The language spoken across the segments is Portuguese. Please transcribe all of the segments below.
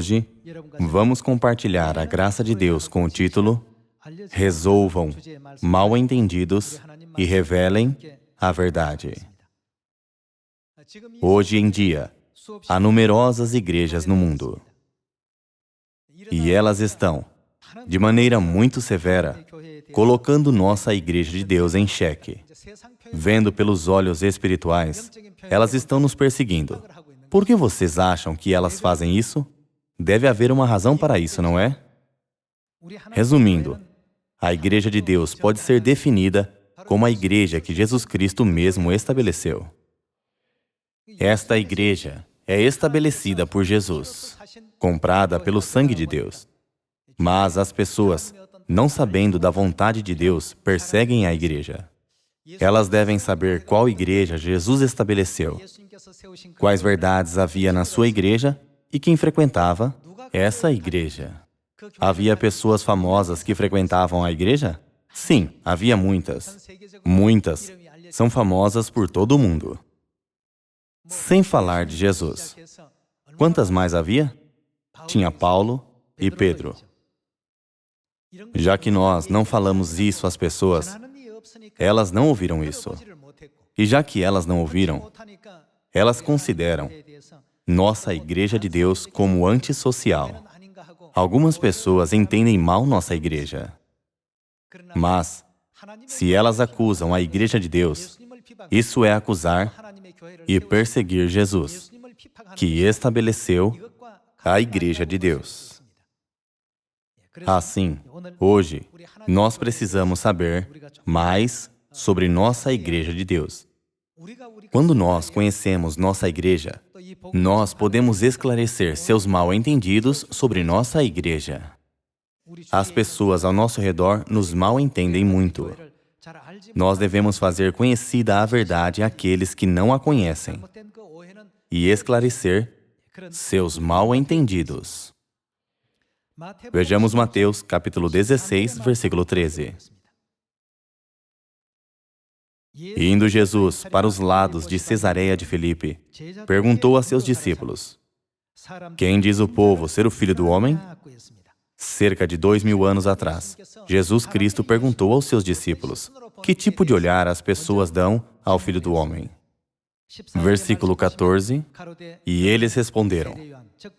Hoje, vamos compartilhar a graça de Deus com o título Resolvam mal-entendidos e revelem a verdade. Hoje em dia, há numerosas igrejas no mundo. E elas estão, de maneira muito severa, colocando nossa Igreja de Deus em xeque. Vendo pelos olhos espirituais, elas estão nos perseguindo. Por que vocês acham que elas fazem isso? Deve haver uma razão para isso, não é? Resumindo, a Igreja de Deus pode ser definida como a igreja que Jesus Cristo mesmo estabeleceu. Esta igreja é estabelecida por Jesus, comprada pelo sangue de Deus. Mas as pessoas, não sabendo da vontade de Deus, perseguem a igreja. Elas devem saber qual igreja Jesus estabeleceu, quais verdades havia na sua igreja e quem frequentava essa igreja. Havia pessoas famosas que frequentavam a igreja? Sim, havia muitas. Muitas são famosas por todo o mundo. Sem falar de Jesus. Quantas mais havia? Tinha Paulo e Pedro. Já que nós não falamos isso às pessoas, elas não ouviram isso. E já que elas não ouviram, elas consideram nossa Igreja de Deus como antissocial. Algumas pessoas entendem mal nossa igreja. Mas, se elas acusam a Igreja de Deus, isso é acusar e perseguir Jesus, que estabeleceu a Igreja de Deus. Assim, hoje, nós precisamos saber mais sobre nossa Igreja de Deus. Quando nós conhecemos nossa igreja, nós podemos esclarecer seus mal-entendidos sobre nossa igreja. As pessoas ao nosso redor nos mal-entendem muito. Nós devemos fazer conhecida a verdade àqueles que não a conhecem e esclarecer seus mal-entendidos. Vejamos Mateus, capítulo 16, versículo 13. Indo Jesus para os lados de Cesareia de Filipe, perguntou a seus discípulos: Quem diz o povo ser o Filho do Homem? Cerca de 2000 anos atrás, Jesus Cristo perguntou aos seus discípulos: Que tipo de olhar as pessoas dão ao Filho do Homem? Versículo 14. E eles responderam: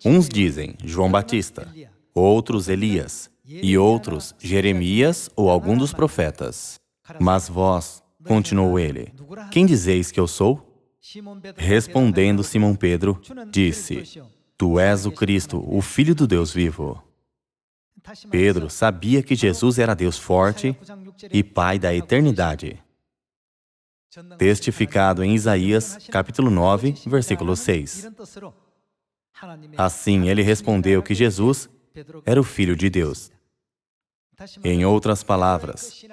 Uns dizem João Batista, outros Elias, e outros Jeremias ou algum dos profetas. Mas vós, continuou ele, quem dizeis que eu sou? Respondendo Simão Pedro, disse: Tu és o Cristo, o Filho do Deus vivo. Pedro sabia que Jesus era Deus forte e Pai da eternidade. Testificado em Isaías, capítulo 9, versículo 6. Assim, ele respondeu que Jesus era o Filho de Deus. Em outras palavras,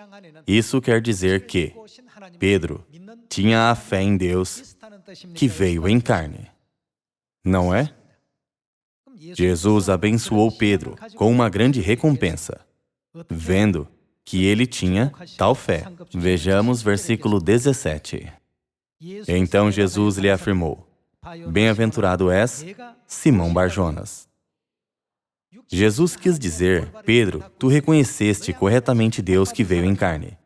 isso quer dizer que Pedro tinha a fé em Deus que veio em carne. Não é? Jesus abençoou Pedro com uma grande recompensa, vendo que ele tinha tal fé. Vejamos versículo 17. Então Jesus lhe afirmou: Bem-aventurado és, Simão Barjonas. Jesus quis dizer: Pedro, tu reconheceste corretamente Deus que veio em carne.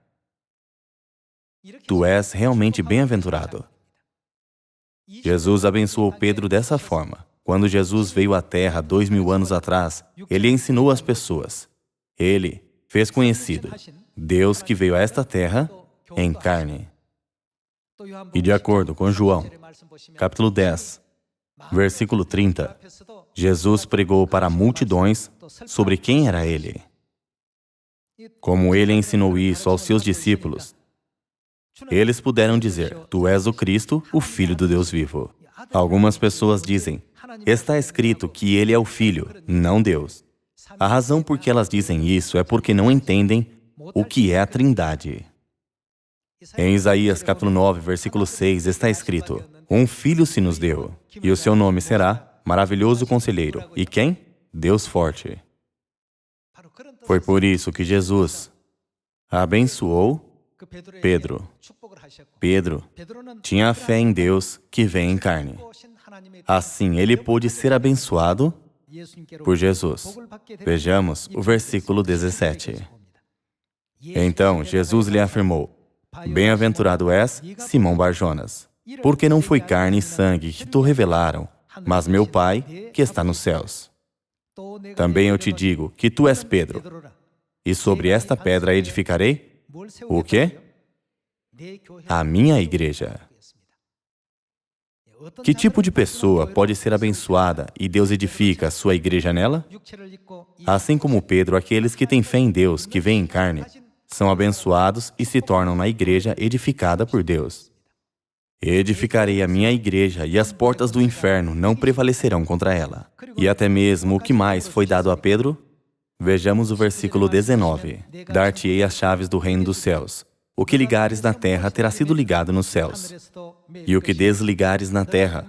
Tu és realmente bem-aventurado. Jesus abençoou Pedro dessa forma. Quando Jesus veio à Terra 2000 anos atrás, Ele ensinou as pessoas. Ele fez conhecido Deus que veio a esta Terra em carne. E de acordo com João, capítulo 10, versículo 30, Jesus pregou para multidões sobre quem era Ele. Como Ele ensinou isso aos seus discípulos, eles puderam dizer: Tu és o Cristo, o Filho do Deus vivo. Algumas pessoas dizem: Está escrito que Ele é o Filho, não Deus. A razão por que elas dizem isso é porque não entendem o que é a Trindade. Em Isaías capítulo 9, versículo 6, está escrito: Um filho se nos deu, e o seu nome será Maravilhoso Conselheiro. E quem? Deus Forte. Foi por isso que Jesus abençoou Pedro. Pedro tinha a fé em Deus que vem em carne. Assim, ele pôde ser abençoado por Jesus. Vejamos o versículo 17. Então Jesus lhe afirmou: Bem-aventurado és, Simão Bar-Jonas, porque não foi carne e sangue que te revelaram, mas meu Pai que está nos céus. Também eu te digo que tu és Pedro, e sobre esta pedra edificarei o quê? A minha igreja. Que tipo de pessoa pode ser abençoada e Deus edifica a sua igreja nela? Assim como Pedro, aqueles que têm fé em Deus, que veem em carne, são abençoados e se tornam na igreja edificada por Deus. Edificarei a minha igreja e as portas do inferno não prevalecerão contra ela. E até mesmo o que mais foi dado a Pedro? Vejamos o versículo 19. Dar-te-ei as chaves do reino dos céus. O que ligares na terra terá sido ligado nos céus. E o que desligares na terra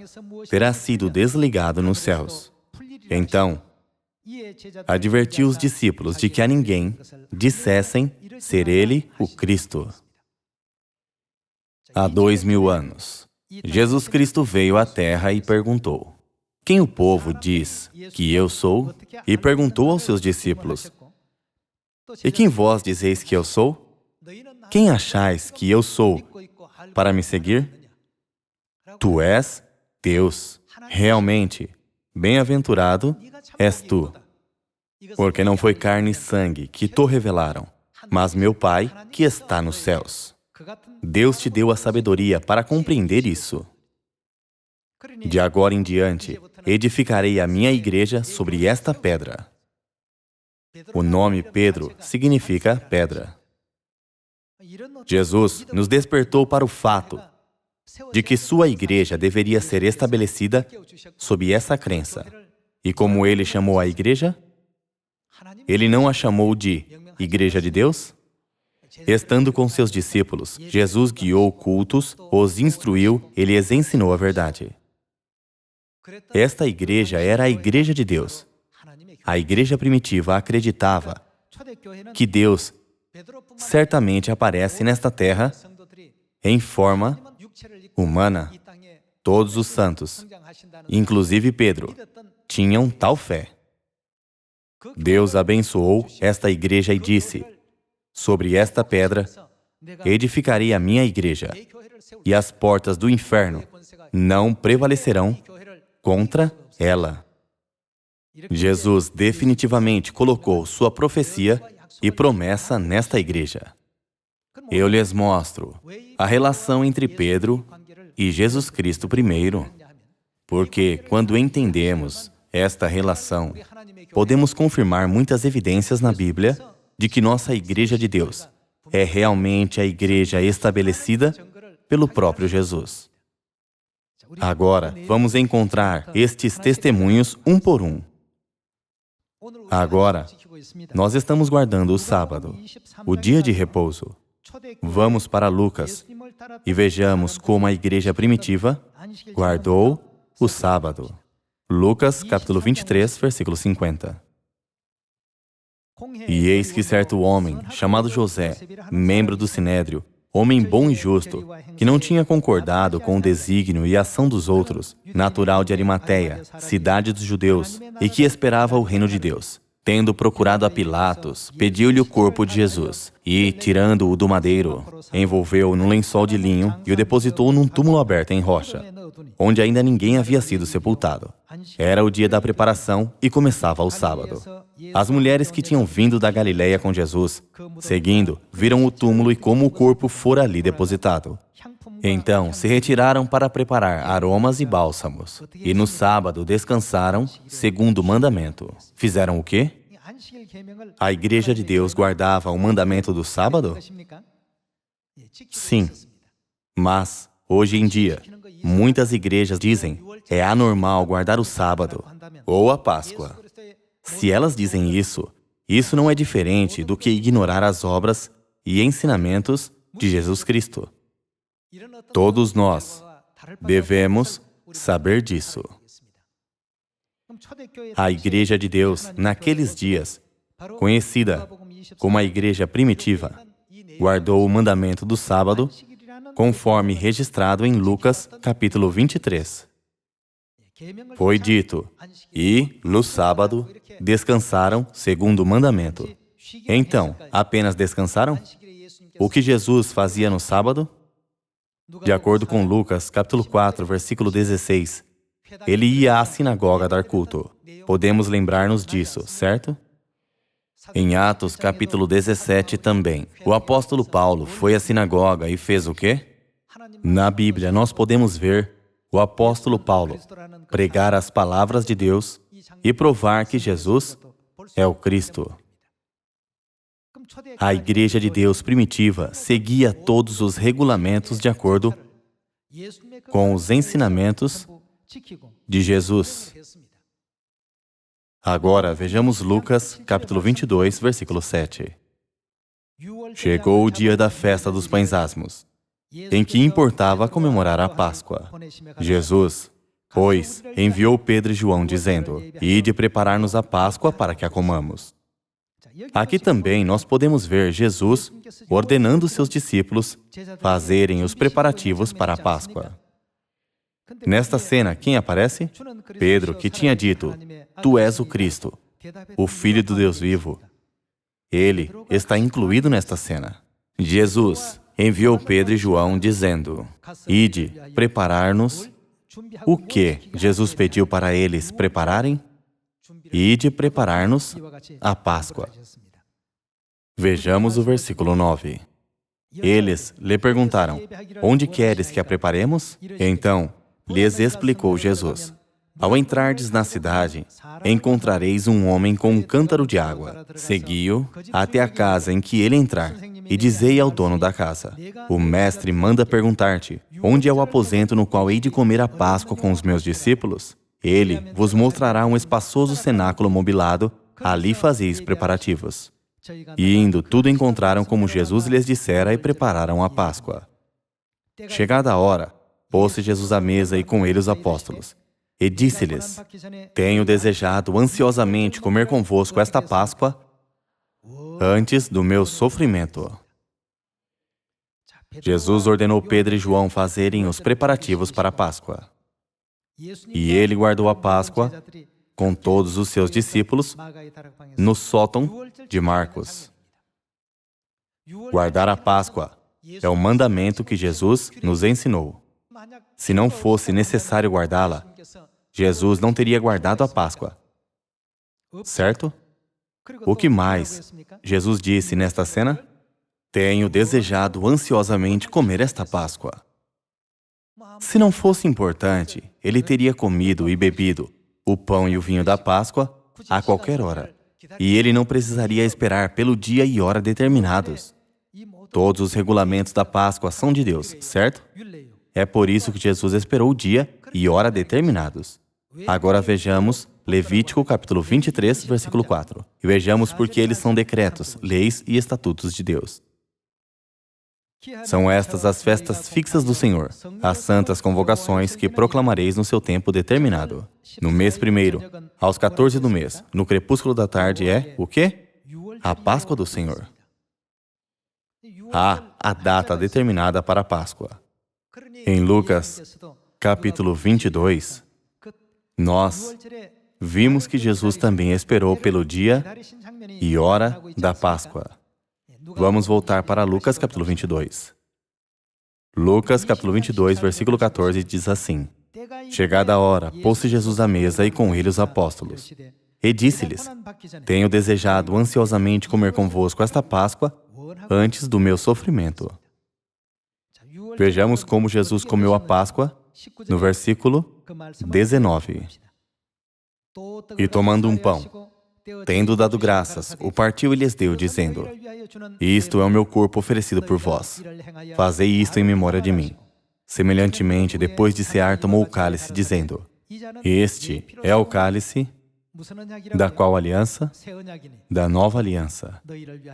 terá sido desligado nos céus. Então, advertiu os discípulos de que a ninguém dissessem ser ele o Cristo. Há 2000 anos, Jesus Cristo veio à terra e perguntou: Quem o povo diz que eu sou? E perguntou aos seus discípulos: E quem vós dizeis que eu sou? Quem achais que eu sou para me seguir? Tu és Deus. Realmente, bem-aventurado és tu, porque não foi carne e sangue que te revelaram, mas meu Pai que está nos céus. Deus te deu a sabedoria para compreender isso. De agora em diante, edificarei a minha igreja sobre esta pedra. O nome Pedro significa pedra. Jesus nos despertou para o fato de que sua igreja deveria ser estabelecida sob essa crença. E como ele chamou a igreja? Ele não a chamou de Igreja de Deus? Estando com seus discípulos, Jesus guiou cultos, os instruiu, ele lhes ensinou a verdade. Esta igreja era a Igreja de Deus. A igreja primitiva acreditava que Deus certamente aparece nesta terra em forma humana. Todos os santos, inclusive Pedro, tinham tal fé. Deus abençoou esta igreja e disse: Sobre esta pedra edificarei a minha igreja, e as portas do inferno não prevalecerão contra ela. Jesus definitivamente colocou sua profecia e promessa nesta igreja. Eu lhes mostro a relação entre Pedro e Jesus Cristo primeiro, porque quando entendemos esta relação, podemos confirmar muitas evidências na Bíblia de que nossa Igreja de Deus é realmente a igreja estabelecida pelo próprio Jesus. Agora, vamos encontrar estes testemunhos um por um. Agora, nós estamos guardando o sábado, o dia de repouso. Vamos para Lucas e vejamos como a igreja primitiva guardou o sábado. Lucas, capítulo 23, versículo 50. E eis que certo homem, chamado José, membro do Sinédrio, homem bom e justo, que não tinha concordado com o desígnio e ação dos outros, natural de Arimateia, cidade dos judeus, e que esperava o reino de Deus, tendo procurado a Pilatos, pediu-lhe o corpo de Jesus, e, tirando-o do madeiro, envolveu-o num lençol de linho e o depositou num túmulo aberto em rocha, onde ainda ninguém havia sido sepultado. Era o dia da preparação e começava o sábado. As mulheres que tinham vindo da Galileia com Jesus, seguindo, viram o túmulo e como o corpo fora ali depositado. Então se retiraram para preparar aromas e bálsamos, e no sábado descansaram, segundo o mandamento. Fizeram o quê? A Igreja de Deus guardava o mandamento do sábado? Sim. Mas, hoje em dia, muitas igrejas dizem é anormal guardar o sábado ou a Páscoa. Se elas dizem isso, isso não é diferente do que ignorar as obras e ensinamentos de Jesus Cristo. Todos nós devemos saber disso. A Igreja de Deus, naqueles dias, conhecida como a Igreja Primitiva, guardou o mandamento do sábado, conforme registrado em Lucas, capítulo 23. Foi dito, e, no sábado, descansaram segundo o mandamento. Então, apenas descansaram? O que Jesus fazia no sábado? De acordo com Lucas, capítulo 4, versículo 16, ele ia à sinagoga dar culto. Podemos lembrar-nos disso, certo? Em Atos, capítulo 17 também, o apóstolo Paulo foi à sinagoga e fez o quê? Na Bíblia, nós podemos ver o apóstolo Paulo pregar as palavras de Deus e provar que Jesus é o Cristo. A Igreja de Deus primitiva seguia todos os regulamentos de acordo com os ensinamentos de Jesus. Agora, vejamos Lucas, capítulo 22, versículo 7. Chegou o dia da festa dos pães asmos, em que importava comemorar a Páscoa. Jesus, pois, enviou Pedro e João, dizendo, ide preparar-nos a Páscoa para que a comamos. Aqui também nós podemos ver Jesus ordenando seus discípulos fazerem os preparativos para a Páscoa. Nesta cena, quem aparece? Pedro, que tinha dito, tu és o Cristo, o Filho do Deus vivo. Ele está incluído nesta cena. Jesus enviou Pedro e João dizendo, ide preparar-nos. O que Jesus pediu para eles prepararem? Ide preparar-nos a Páscoa. Vejamos o versículo 9. Eles lhe perguntaram, onde queres que a preparemos? Então, lhes explicou Jesus, ao entrardes na cidade, encontrareis um homem com um cântaro de água. Segui-o até a casa em que ele entrar, e dizei ao dono da casa, o mestre manda perguntar-te, onde é o aposento no qual hei de comer a Páscoa com os meus discípulos? Ele vos mostrará um espaçoso cenáculo mobilado, ali fazeis preparativos. E indo, tudo encontraram como Jesus lhes dissera e prepararam a Páscoa. Chegada a hora, pôs-se Jesus à mesa e com ele os apóstolos. E disse-lhes, tenho desejado ansiosamente comer convosco esta Páscoa antes do meu sofrimento. Jesus ordenou Pedro e João fazerem os preparativos para a Páscoa. E ele guardou a Páscoa com todos os seus discípulos no sótão de Marcos. Guardar a Páscoa é o mandamento que Jesus nos ensinou. Se não fosse necessário guardá-la, Jesus não teria guardado a Páscoa. Certo? O que mais Jesus disse nesta cena? Tenho desejado ansiosamente comer esta Páscoa. Se não fosse importante, ele teria comido e bebido o pão e o vinho da Páscoa a qualquer hora, e ele não precisaria esperar pelo dia e hora determinados. Todos os regulamentos da Páscoa são de Deus, certo? É por isso que Jesus esperou o dia e hora determinados. Agora vejamos Levítico capítulo 23, versículo 4. E vejamos por que eles são decretos, leis e estatutos de Deus. São estas as festas fixas do Senhor, as santas convocações que proclamareis no seu tempo determinado. No mês primeiro, aos 14 do mês, no crepúsculo da tarde é o quê? A Páscoa do Senhor. Há a data determinada para a Páscoa. Em Lucas, capítulo 22, nós vimos que Jesus também esperou pelo dia e hora da Páscoa. Vamos voltar para Lucas, capítulo 22. Lucas, capítulo 22, versículo 14, diz assim, chegada a hora, pôs-se Jesus à mesa e com ele os apóstolos. E disse-lhes, tenho desejado ansiosamente comer convosco esta Páscoa antes do meu sofrimento. Vejamos como Jesus comeu a Páscoa no versículo 19. E tomando um pão, tendo dado graças, o partiu e lhes deu, dizendo, isto é o meu corpo oferecido por vós. Fazei isto em memória de mim. Semelhantemente, depois de cear, tomou o cálice, dizendo, este é o cálice da qual aliança? Da nova aliança,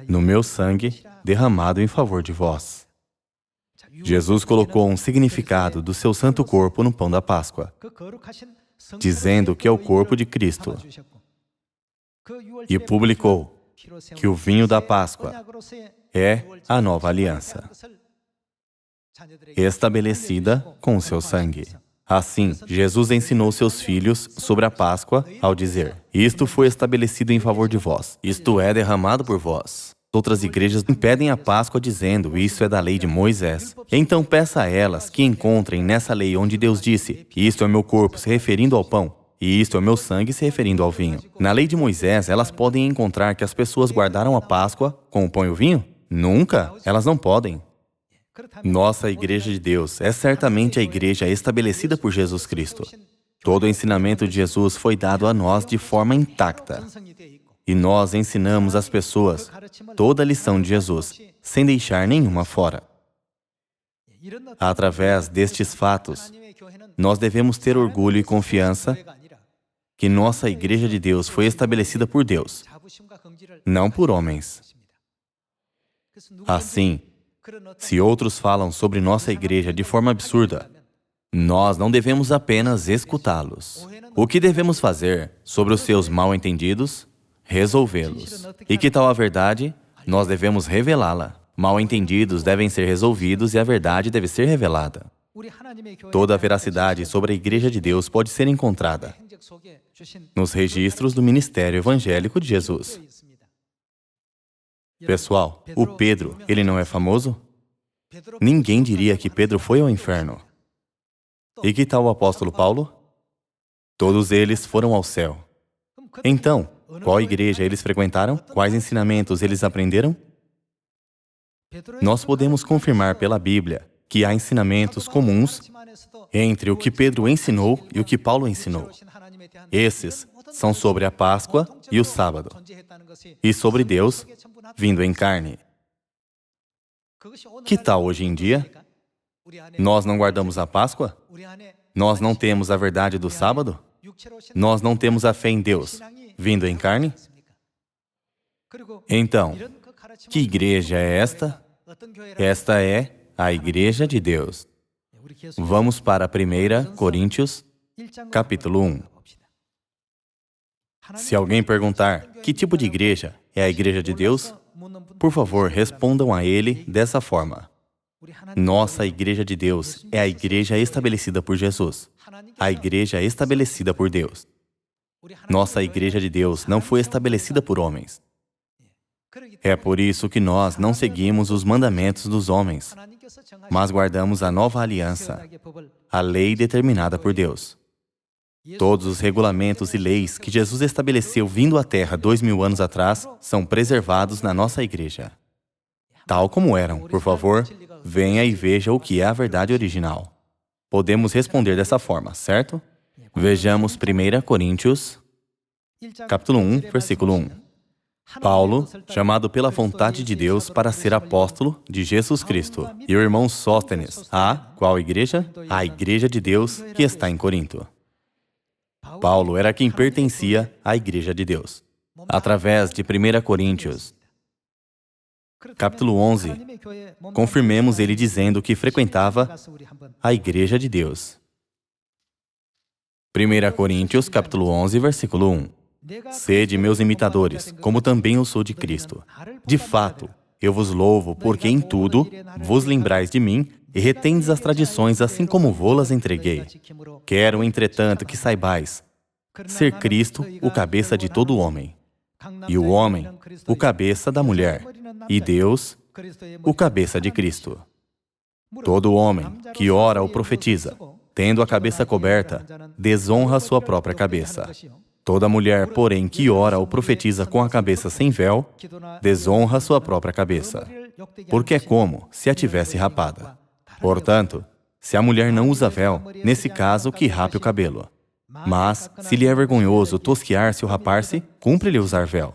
no meu sangue derramado em favor de vós. Jesus colocou um significado do seu santo corpo no pão da Páscoa, dizendo que é o corpo de Cristo. E publicou que o vinho da Páscoa é a nova aliança, estabelecida com o seu sangue. Assim, Jesus ensinou seus filhos sobre a Páscoa ao dizer: isto foi estabelecido em favor de vós, isto é, derramado por vós. Outras igrejas impedem a Páscoa dizendo: isso é da lei de Moisés. Então peça a elas que encontrem nessa lei onde Deus disse: isto é meu corpo, se referindo ao pão, e isto é meu sangue, se referindo ao vinho. Na lei de Moisés, elas podem encontrar que as pessoas guardaram a Páscoa com o pão e o vinho? Nunca! Elas não podem. Nossa Igreja de Deus é certamente a igreja estabelecida por Jesus Cristo. Todo o ensinamento de Jesus foi dado a nós de forma intacta. E nós ensinamos às pessoas toda a lição de Jesus, sem deixar nenhuma fora. Através destes fatos, nós devemos ter orgulho e confiança que nossa Igreja de Deus foi estabelecida por Deus, não por homens. Assim, se outros falam sobre nossa igreja de forma absurda, nós não devemos apenas escutá-los. O que devemos fazer sobre os seus mal-entendidos? Resolvê-los. E que tal a verdade? Nós devemos revelá-la. Mal-entendidos devem ser resolvidos e a verdade deve ser revelada. Toda a veracidade sobre a Igreja de Deus pode ser encontrada nos registros do ministério evangélico de Jesus. Pessoal, o Pedro, ele não é famoso? Ninguém diria que Pedro foi ao inferno. E que tal o apóstolo Paulo? Todos eles foram ao céu. Então, qual igreja eles frequentaram? Quais ensinamentos eles aprenderam? Nós podemos confirmar pela Bíblia que há ensinamentos comuns entre o que Pedro ensinou e o que Paulo ensinou. Esses são sobre a Páscoa e o sábado, e sobre Deus vindo em carne. Que tal hoje em dia? Nós não guardamos a Páscoa? Nós não temos a verdade do sábado? Nós não temos a fé em Deus vindo em carne? Então, que igreja é esta? Esta é a Igreja de Deus. Vamos para 1 Coríntios, capítulo 1. Se alguém perguntar que tipo de igreja é a Igreja de Deus, por favor, respondam a ele dessa forma: nossa Igreja de Deus é a igreja estabelecida por Jesus, a igreja estabelecida por Deus. Nossa Igreja de Deus não foi estabelecida por homens. É por isso que nós não seguimos os mandamentos dos homens, mas guardamos a nova aliança, a lei determinada por Deus. Todos os regulamentos e leis que Jesus estabeleceu vindo à Terra 2000 anos atrás são preservados na nossa igreja. Tal como eram, por favor, venha e veja o que é a verdade original. Podemos responder dessa forma, certo? Vejamos 1 Coríntios, capítulo 1, versículo 1. Paulo, chamado pela vontade de Deus para ser apóstolo de Jesus Cristo, e o irmão Sóstenes, a qual igreja? A Igreja de Deus que está em Corinto. Paulo era quem pertencia à Igreja de Deus. Através de 1 Coríntios, capítulo 11, confirmemos ele dizendo que frequentava a Igreja de Deus. 1 Coríntios, capítulo 11, versículo 1. Sede meus imitadores, como também eu sou de Cristo. De fato, eu vos louvo, porque em tudo vos lembrais de mim e retendes as tradições assim como vô-las entreguei. Quero, entretanto, que saibais ser Cristo o cabeça de todo homem, e o homem o cabeça da mulher, e Deus o cabeça de Cristo. Todo homem que ora ou profetiza, tendo a cabeça coberta, desonra sua própria cabeça. Toda mulher, porém, que ora ou profetiza com a cabeça sem véu, desonra sua própria cabeça, porque é como se a tivesse rapada. Portanto, se a mulher não usa véu, nesse caso, que rape o cabelo. Mas, se lhe é vergonhoso tosquiar-se ou rapar-se, cumpre-lhe usar véu.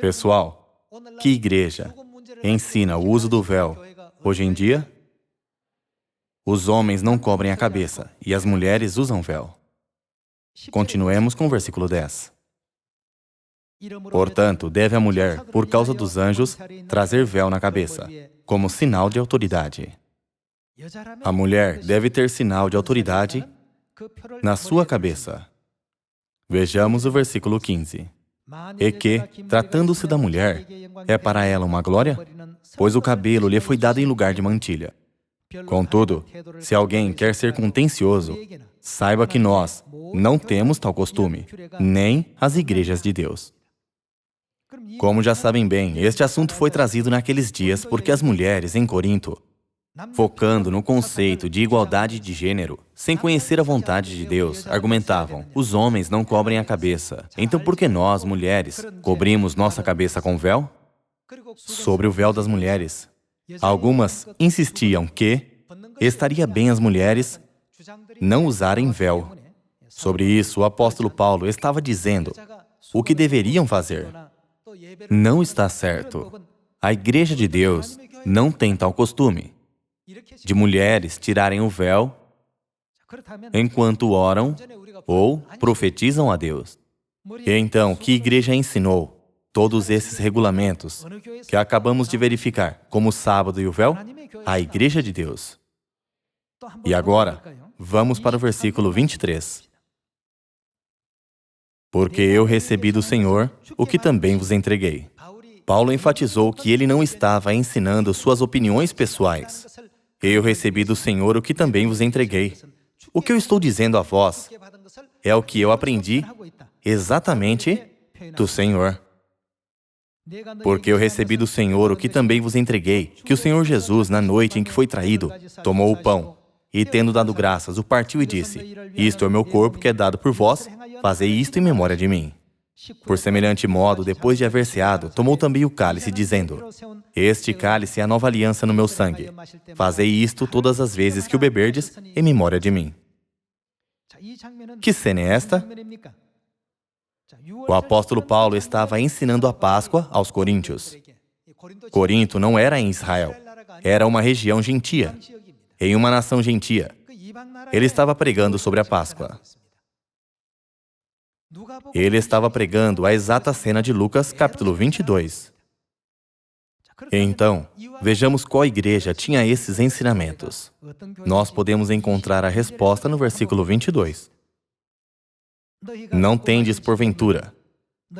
Pessoal, que igreja ensina o uso do véu hoje em dia? Os homens não cobrem a cabeça e as mulheres usam véu. Continuemos com o versículo 10. Portanto, deve a mulher, por causa dos anjos, trazer véu na cabeça, como sinal de autoridade. A mulher deve ter sinal de autoridade na sua cabeça. Vejamos o versículo 15. E que, tratando-se da mulher, é para ela uma glória? Pois o cabelo lhe foi dado em lugar de mantilha. Contudo, se alguém quer ser contencioso, saiba que nós não temos tal costume, nem as igrejas de Deus. Como já sabem bem, este assunto foi trazido naqueles dias porque as mulheres em Corinto, focando no conceito de igualdade de gênero, sem conhecer a vontade de Deus, argumentavam: os homens não cobrem a cabeça, então por que nós, mulheres, cobrimos nossa cabeça com véu? Sobre o véu das mulheres, algumas insistiam que estaria bem as mulheres não usarem véu. Sobre isso, o apóstolo Paulo estava dizendo o que deveriam fazer. Não está certo. A igreja de Deus não tem tal costume de mulheres tirarem o véu enquanto oram ou profetizam a Deus. E então, que igreja ensinou todos esses regulamentos que acabamos de verificar, como o sábado e o véu? A igreja de Deus. E agora, vamos para o versículo 23. Porque eu recebi do Senhor o que também vos entreguei. Paulo enfatizou que ele não estava ensinando suas opiniões pessoais. Eu recebi do Senhor o que também vos entreguei. O que eu estou dizendo a vós é o que eu aprendi exatamente do Senhor. Porque eu recebi do Senhor o que também vos entreguei, que o Senhor Jesus, na noite em que foi traído, tomou o pão e, tendo dado graças, o partiu e disse: isto é o meu corpo que é dado por vós, fazei isto em memória de mim. Por semelhante modo, depois de haver ceado, tomou também o cálice, dizendo: este cálice é a nova aliança no meu sangue. Fazei isto todas as vezes que o beberdes, em memória de mim. Que cena é esta? O apóstolo Paulo estava ensinando a Páscoa aos coríntios. Corinto não era em Israel, era uma região gentia, em uma nação gentia. Ele estava pregando sobre a Páscoa. Ele estava pregando a exata cena de Lucas, capítulo 22. Então, vejamos qual igreja tinha esses ensinamentos. Nós podemos encontrar a resposta no versículo 22. Não tendes, porventura,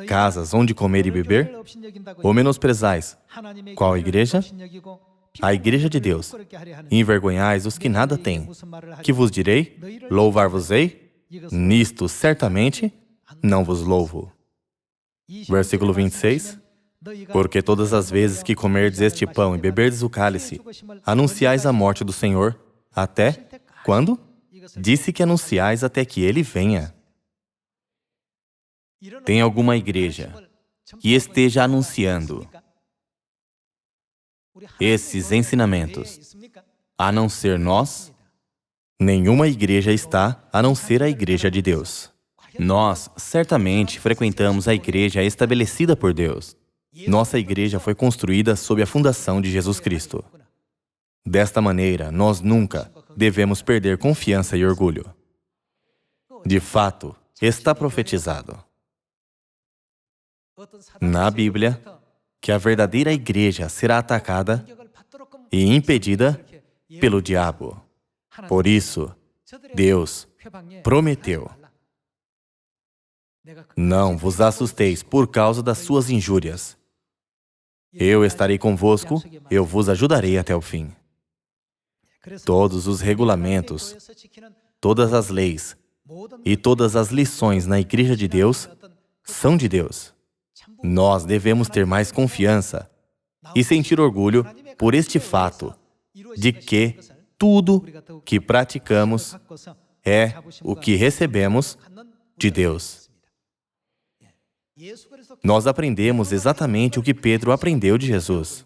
casas onde comer e beber? Ou menosprezais? Qual igreja? A igreja de Deus. Envergonhais os que nada têm. Que vos direi? Louvar-vos-ei? Nisto, certamente, não vos louvo. Versículo 26. Porque todas as vezes que comerdes este pão e beberdes o cálice, anunciais a morte do Senhor, até quando? Disse que anunciais até que Ele venha. Tem alguma igreja que esteja anunciando esses ensinamentos, a não ser nós? Nenhuma igreja está, a não ser a igreja de Deus. Nós, certamente, frequentamos a igreja estabelecida por Deus. Nossa igreja foi construída sob a fundação de Jesus Cristo. Desta maneira, nós nunca devemos perder confiança e orgulho. De fato, está profetizado na Bíblia que a verdadeira igreja será atacada e impedida pelo diabo. Por isso, Deus prometeu: não vos assusteis por causa das suas injúrias. Eu estarei convosco, eu vos ajudarei até o fim. Todos os regulamentos, todas as leis e todas as lições na igreja de Deus são de Deus. Nós devemos ter mais confiança e sentir orgulho por este fato de que tudo que praticamos é o que recebemos de Deus. Nós aprendemos exatamente o que Pedro aprendeu de Jesus.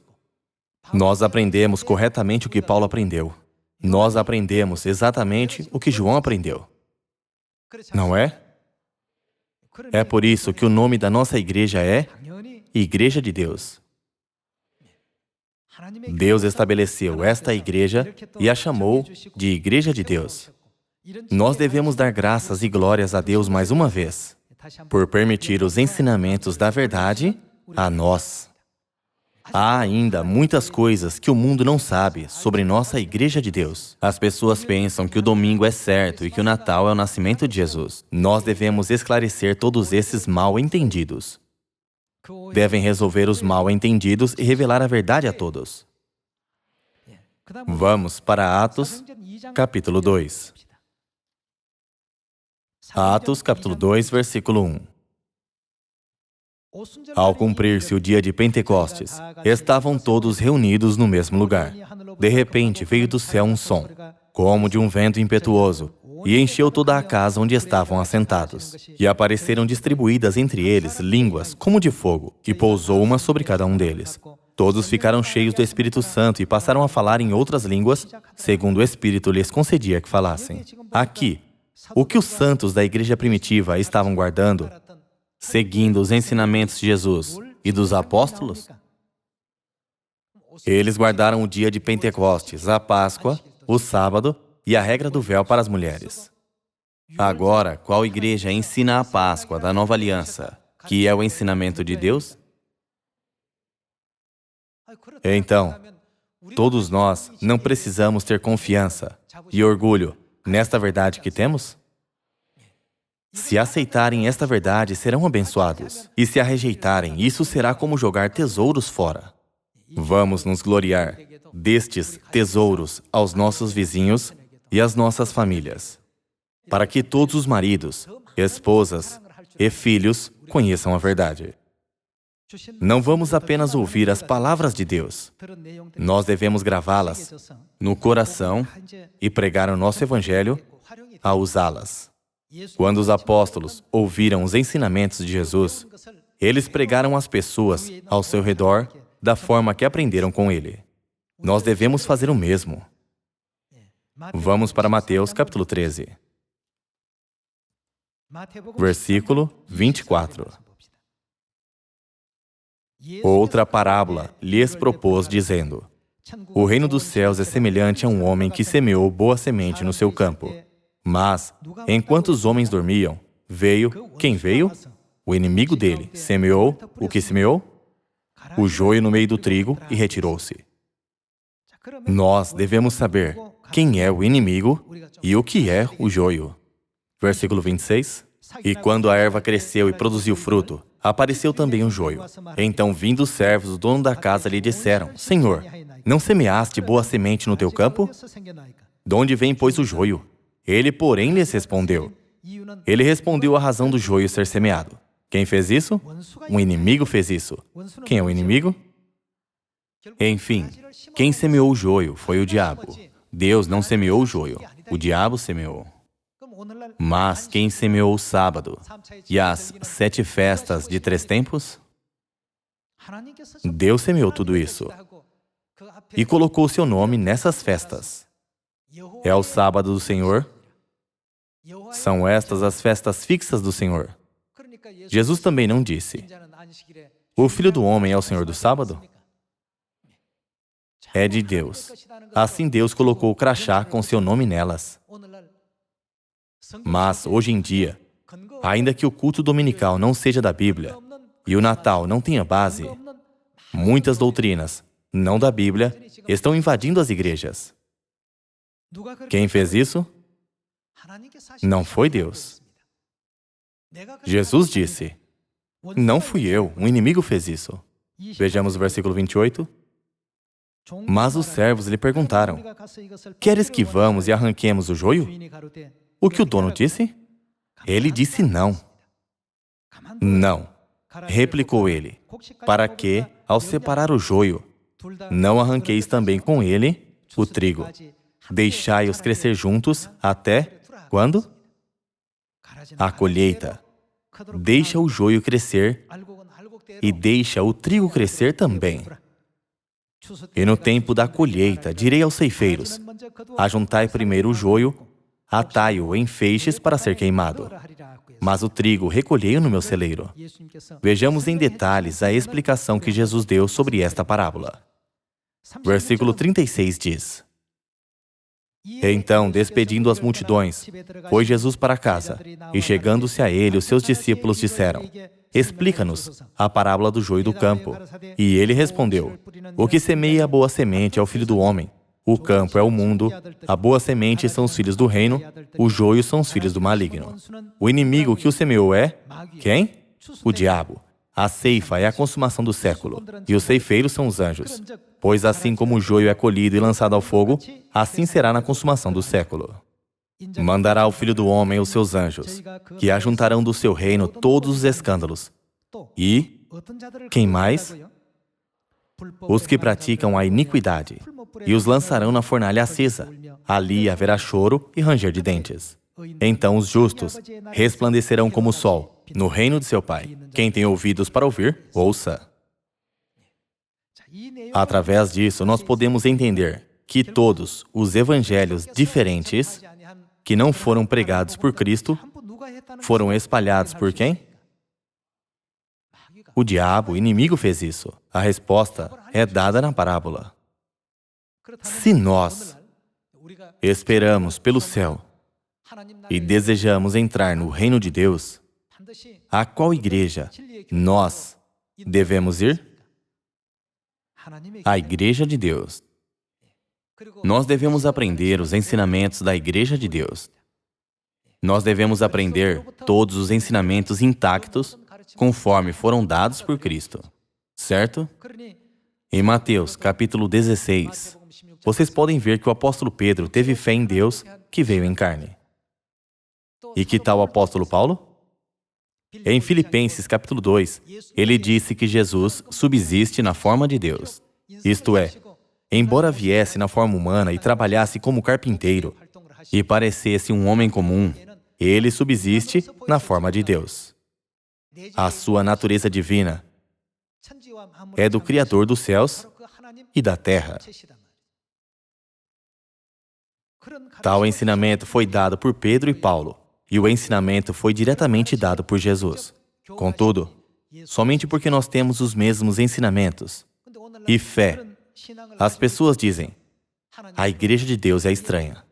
Nós aprendemos corretamente o que Paulo aprendeu. Nós aprendemos exatamente o que João aprendeu. Não é? É por isso que o nome da nossa igreja é Igreja de Deus. Deus estabeleceu esta igreja e a chamou de Igreja de Deus. Nós devemos dar graças e glórias a Deus mais uma vez, por permitir os ensinamentos da verdade a nós. Há ainda muitas coisas que o mundo não sabe sobre nossa Igreja de Deus. As pessoas pensam que o domingo é certo e que o Natal é o nascimento de Jesus. Nós devemos esclarecer todos esses mal-entendidos. Devem resolver os mal-entendidos e revelar a verdade a todos. Vamos para Atos, capítulo 2. Atos, capítulo 2, versículo 1. Ao cumprir-se o dia de Pentecostes, estavam todos reunidos no mesmo lugar. De repente veio do céu um som, como de um vento impetuoso, e encheu toda a casa onde estavam assentados. E apareceram distribuídas entre eles línguas como de fogo, e pousou uma sobre cada um deles. Todos ficaram cheios do Espírito Santo e passaram a falar em outras línguas, segundo o Espírito lhes concedia que falassem. Aqui, o que os santos da igreja primitiva estavam guardando, seguindo os ensinamentos de Jesus e dos apóstolos, eles guardaram o dia de Pentecostes, a Páscoa, o sábado e a regra do véu para as mulheres. Agora, qual igreja ensina a Páscoa da Nova Aliança, que é o ensinamento de Deus? Então, todos nós não precisamos ter confiança e orgulho nesta verdade que temos? Se aceitarem esta verdade, serão abençoados. E se a rejeitarem, isso será como jogar tesouros fora. Vamos nos gloriar destes tesouros aos nossos vizinhos e às nossas famílias, para que todos os maridos, esposas e filhos conheçam a verdade. Não vamos apenas ouvir as palavras de Deus. Nós devemos gravá-las no coração e pregar o nosso Evangelho a usá-las. Quando os apóstolos ouviram os ensinamentos de Jesus, eles pregaram às pessoas ao seu redor da forma que aprenderam com ele. Nós devemos fazer o mesmo. Vamos para Mateus, capítulo 13. Versículo 24. Outra parábola lhes propôs, dizendo: O reino dos céus é semelhante a um homem que semeou boa semente no seu campo. Mas, enquanto os homens dormiam, veio... Quem veio? O inimigo dele. Semeou o que semeou? O joio no meio do trigo e retirou-se. Nós devemos saber quem é o inimigo e o que é o joio. Versículo 26. E quando a erva cresceu e produziu fruto, apareceu também o joio. Então, vindo os servos, o dono da casa lhe disseram: Senhor, não semeaste boa semente no teu campo? De onde vem, pois, o joio? Ele, porém, lhes respondeu. Ele respondeu a razão do joio ser semeado. Quem fez isso? Um inimigo fez isso. Quem é o inimigo? Enfim, quem semeou o joio foi o diabo. Deus não semeou o joio, o diabo semeou. Mas quem semeou o sábado e as 7 festas de 3 tempos? Deus semeou tudo isso e colocou seu nome nessas festas. É o sábado do Senhor. São estas as festas fixas do Senhor. Jesus também não disse: O Filho do Homem é o Senhor do sábado? É de Deus. Assim Deus colocou o crachá com seu nome nelas. Mas, hoje em dia, ainda que o culto dominical não seja da Bíblia e o Natal não tenha base, muitas doutrinas, não da Bíblia, estão invadindo as igrejas. Quem fez isso? Não foi Deus. Jesus disse: Não fui eu, um inimigo fez isso. Vejamos o versículo 28. Mas os servos lhe perguntaram: Queres que vamos e arranquemos o joio? O que o dono disse? Ele disse não. Não, replicou ele, para que, ao separar o joio, não arranqueis também com ele o trigo. Deixai-os crescer juntos até quando? A colheita. Deixa o joio crescer e deixa o trigo crescer também. E no tempo da colheita, direi aos ceifeiros: Ajuntai primeiro o joio, atai-o em feixes para ser queimado. Mas o trigo recolhei-o no meu celeiro. Vejamos em detalhes a explicação que Jesus deu sobre esta parábola. Versículo 36 diz: Então, despedindo as multidões, foi Jesus para casa, e chegando-se a ele, os seus discípulos disseram: Explica-nos a parábola do joio do campo. E ele respondeu: O que semeia a boa semente é o Filho do Homem. O campo é o mundo, a boa semente são os filhos do reino, o joio são os filhos do maligno. O inimigo que o semeou é... Quem? O diabo. A ceifa é a consumação do século, e os ceifeiros são os anjos. Pois assim como o joio é colhido e lançado ao fogo, assim será na consumação do século. Mandará o Filho do Homem os seus anjos, que ajuntarão do seu reino todos os escândalos. E quem mais? Os que praticam a iniquidade, e os lançarão na fornalha acesa. Ali haverá choro e ranger de dentes. Então os justos resplandecerão como o sol, no reino de seu Pai. Quem tem ouvidos para ouvir, ouça. Através disso, nós podemos entender que todos os evangelhos diferentes, que não foram pregados por Cristo, foram espalhados por quem? O diabo, o inimigo, fez isso. A resposta é dada na parábola. Se nós esperamos pelo céu e desejamos entrar no reino de Deus, a qual igreja nós devemos ir? A igreja de Deus. Nós devemos aprender os ensinamentos da igreja de Deus. Nós devemos aprender todos os ensinamentos intactos conforme foram dados por Cristo. Certo? Em Mateus, capítulo 16, vocês podem ver que o apóstolo Pedro teve fé em Deus que veio em carne. E que tal o apóstolo Paulo? Em Filipenses, capítulo 2, ele disse que Jesus subsiste na forma de Deus. Isto é, embora viesse na forma humana e trabalhasse como carpinteiro e parecesse um homem comum, ele subsiste na forma de Deus. A sua natureza divina é do Criador dos céus e da terra. Tal ensinamento foi dado por Pedro e Paulo, e o ensinamento foi diretamente dado por Jesus. Contudo, somente porque nós temos os mesmos ensinamentos e fé, as pessoas dizem, a igreja de Deus é estranha.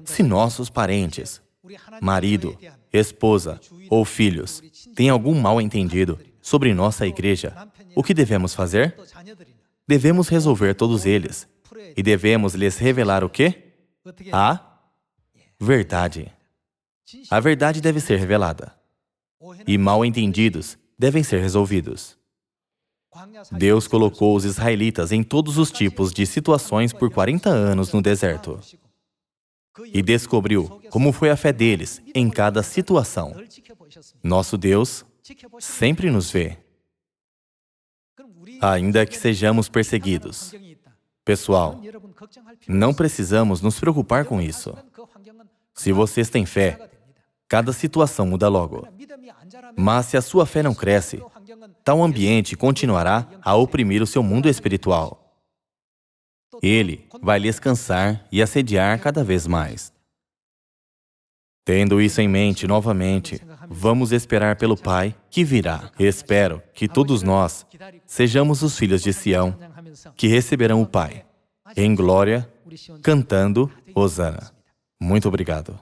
Se nossos parentes, marido, esposa ou filhos têm algum mal-entendido sobre nossa igreja, o que devemos fazer? Devemos resolver todos eles e devemos lhes revelar o quê? A verdade. A verdade deve ser revelada e mal-entendidos devem ser resolvidos. Deus colocou os israelitas em todos os tipos de situações por 40 anos no deserto e descobriu como foi a fé deles em cada situação. Nosso Deus sempre nos vê, ainda que sejamos perseguidos. Pessoal, não precisamos nos preocupar com isso. Se vocês têm fé, cada situação muda logo. Mas se a sua fé não cresce, tal ambiente continuará a oprimir o seu mundo espiritual. Ele vai lhes cansar e assediar cada vez mais. Tendo isso em mente novamente, vamos esperar pelo Pai que virá. Espero que todos nós sejamos os filhos de Sião que receberão o Pai em glória, cantando Hosana. Muito obrigado.